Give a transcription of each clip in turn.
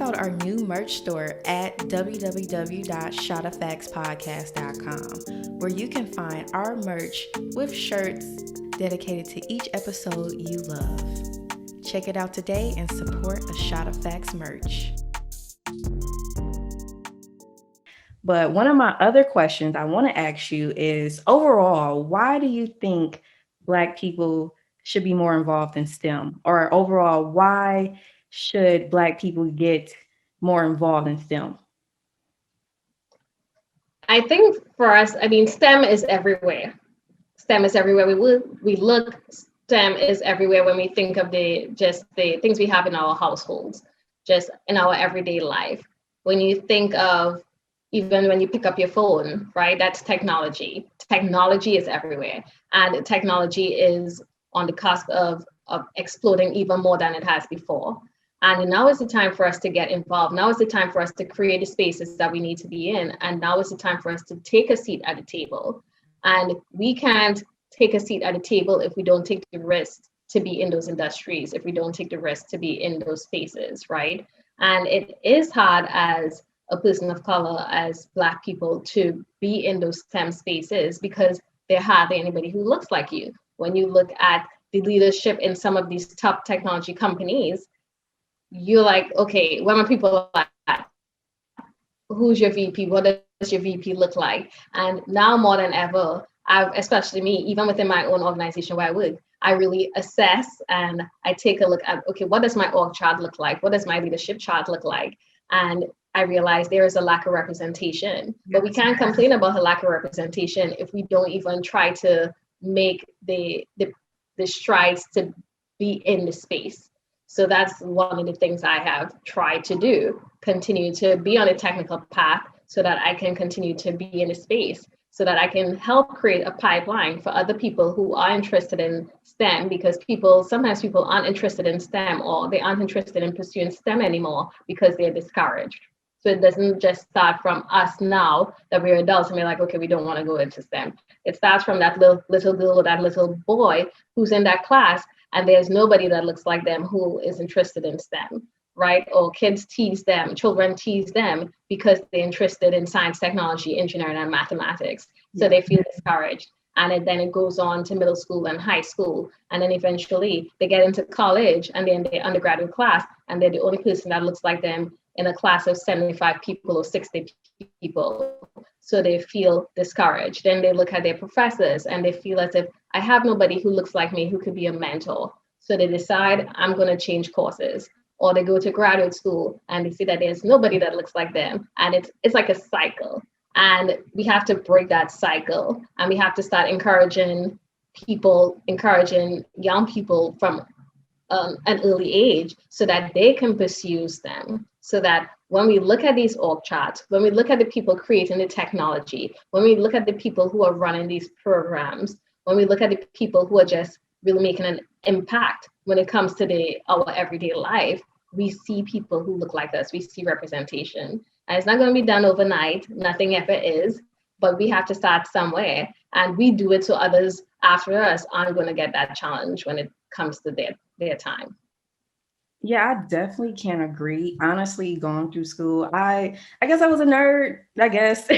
check out our new merch store at www.ShotOfFactsPodcast.com, where you can find our merch with shirts dedicated to each episode you love. Check it out today and support a Shot of Facts merch. But one of my other questions I want to ask you is, overall, why do you think Black people should be more involved in STEM? Or overall, why should Black people get more involved in STEM? I think for us, STEM is everywhere. STEM is everywhere we look. STEM is everywhere when we think of the things we have in our households, just in our everyday life. When you think of, even when you pick up your phone, right? That's technology. Technology is everywhere. And technology is on the cusp of exploding even more than it has before. And now is the time for us to get involved. Now is the time for us to create the spaces that we need to be in. And now is the time for us to take a seat at the table. And we can't take a seat at the table if we don't take the risk to be in those industries, if we don't take the risk to be in those spaces, right? And it is hard as a person of color, as Black people, to be in those STEM spaces because there hardly anybody who looks like you. When you look at the leadership in some of these top technology companies, you're like, okay, where are people at? Who's your VP? What does your VP look like? And now more than ever, especially me, even within my own organization where I work, I really assess and I take a look at, okay, what does my org chart look like? What does my leadership chart look like? And I realize there is a lack of representation, but we can't complain about a lack of representation if we don't even try to make the strides to be in the space. So that's one of the things I have tried to do, continue to be on a technical path so that I can continue to be in the space, so that I can help create a pipeline for other people who are interested in STEM, because sometimes people aren't interested in STEM, or they aren't interested in pursuing STEM anymore because they're discouraged. So it doesn't just start from us now that we're adults and we're like, okay, we don't want to go into STEM. It starts from that little girl or that little boy who's in that class and there's nobody that looks like them who is interested in STEM, right? Or children tease them because they're interested in science, technology, engineering, and mathematics. So they feel discouraged. And then it goes on to middle school and high school. And then eventually they get into college and they're in their undergraduate class and they're the only person that looks like them in a class of 75 people or 60 people. So they feel discouraged. Then they look at their professors and they feel as if I have nobody who looks like me who could be a mentor. So they decide I'm going to change courses. Or they go to graduate school and they see that there's nobody that looks like them. And it's like a cycle. And we have to break that cycle. And we have to start encouraging young people from an early age so that they can pursue STEM. So that when we look at these org charts, when we look at the people creating the technology, when we look at the people who are running these programs, when we look at the people who are just really making an impact when it comes to our everyday life, we see people who look like us, we see representation. And it's not going to be done overnight, nothing ever is, but we have to start somewhere. And we do it so others after us aren't going to get that challenge when it comes to their time. Yeah, I definitely can agree. Honestly, going through school, I guess I was a nerd, I guess.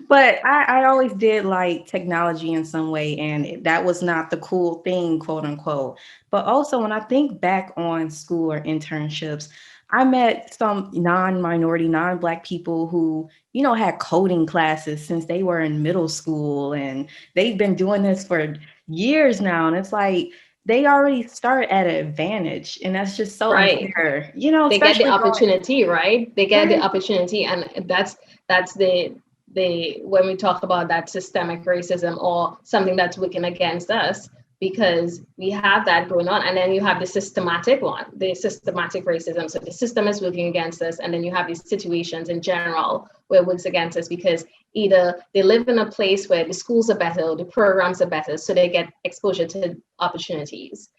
But I always did like technology in some way, and that was not the cool thing, quote unquote. But also when I think back on school or internships, I met some non-minority, non-Black people who, had coding classes since they were in middle school, and they've been doing this for years now. And it's like, they already start at an advantage, and that's just so unfair. They get the opportunity, right? They get the opportunity, and that's the when we talk about that systemic racism or something that's working against us, because we have that going on, and then you have the systematic racism. So the system is working against us, and then you have these situations in general where it works against us because either they live in a place where the schools are better or the programs are better, so they get exposure to opportunities,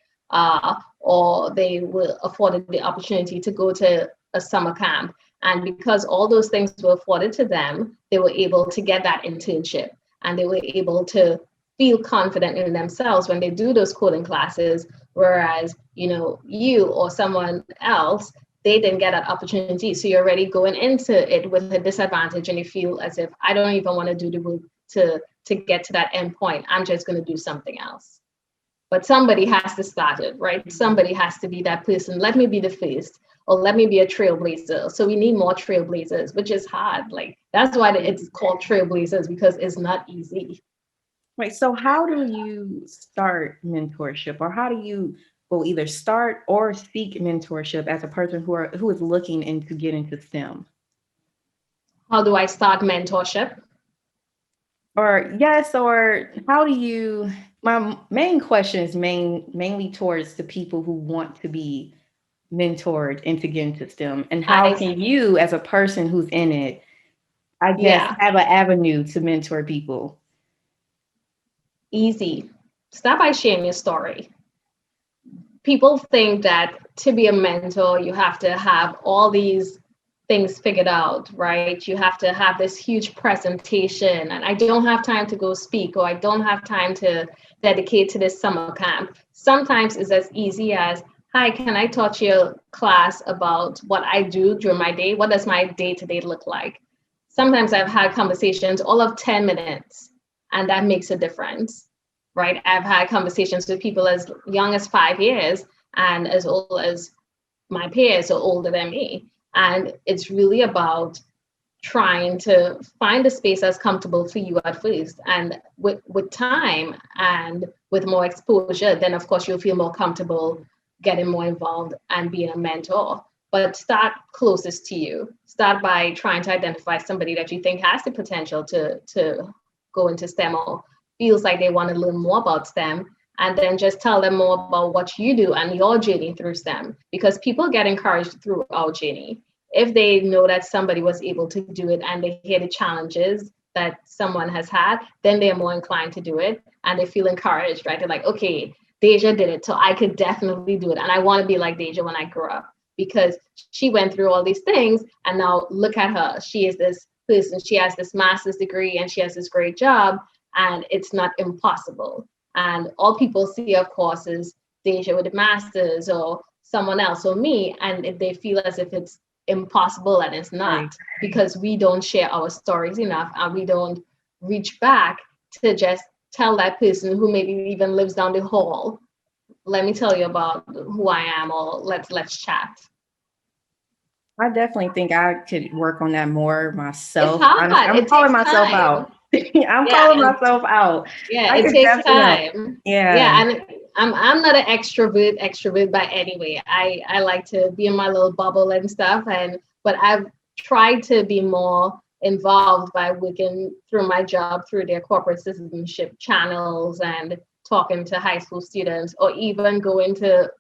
or they were afforded the opportunity to go to a summer camp. And because all those things were afforded to them, they were able to get that internship, and they were able to feel confident in themselves when they do those coding classes, whereas, you or someone else, they didn't get that opportunity. So you're already going into it with a disadvantage, and you feel as if I don't even want to do the work to get to that end point. I'm just going to do something else. But somebody has to start it, right? Somebody has to be that person. Let me be the first, or let me be a trailblazer. So we need more trailblazers, which is hard. Like that's why it's called trailblazers, because it's not easy. Right. So how do you start mentorship, or how do you well either start or seek mentorship as a person who is looking into get into STEM? How do I start mentorship? Or yes, or how do you my main question is mainly towards the people who want to be mentored into getting into STEM. And how I can you as a person who's in it, I guess, Yeah, have an avenue to mentor people? easy. Start by sharing your story. People think that to be a mentor, you have to have all these things figured out, right? You have to have this huge presentation, and I don't have time to go speak, or I don't have time to dedicate to this summer camp. Sometimes it's as easy as, hi, can I talk to your class about what I do during my day? What does my day to day look like? Sometimes I've had conversations all of 10 minutes, and that makes a difference, right? I've had conversations with people as young as 5 years and as old as my peers or older than me. And it's really about trying to find a space that's comfortable for you at first. And with time and with more exposure, then of course you'll feel more comfortable getting more involved and being a mentor. But start closest to you. Start by trying to identify somebody that you think has the potential to go into STEM, or feels like they want to learn more about STEM, and then just tell them more about what you do and your journey through STEM, because people get encouraged through our journey. If they know that somebody was able to do it and they hear the challenges that someone has had, then they're more inclined to do it and they feel encouraged, right? They're like, okay, Deja did it, so I could definitely do it. And I want to be like Deja when I grow up, because she went through all these things and now look at her. She is this person, she has this master's degree and she has this great job, and it's not impossible. And all people see, of course, is Deja with a master's or someone else or me, and if they feel as if it's impossible, and it's Right. not, because we don't share our stories enough and we don't reach back to just tell that person who maybe even lives down the hall, let me tell you about who I am, or let's chat. I definitely think I could work on that more It's myself. Honestly, hard. I'm It calling takes myself time. out. I'm Yeah, calling and myself out. yeah, I it could takes definitely help. time. Yeah. Yeah, and I'm not an extrovert by any way. I like to be in my little bubble and stuff, and but I've tried to be more involved by working through my job through their corporate citizenship channels and talking to high school students, or even go into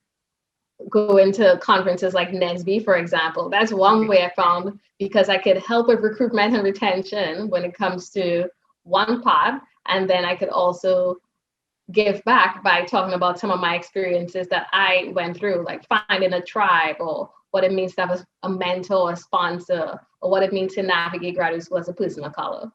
conferences like NESB, for example. That's one way I found, because I could help with recruitment and retention when it comes to one part. And then I could also give back by talking about some of my experiences that I went through, like finding a tribe, or what it means to have a mentor, a sponsor, or what it means to navigate graduate school as a person of color.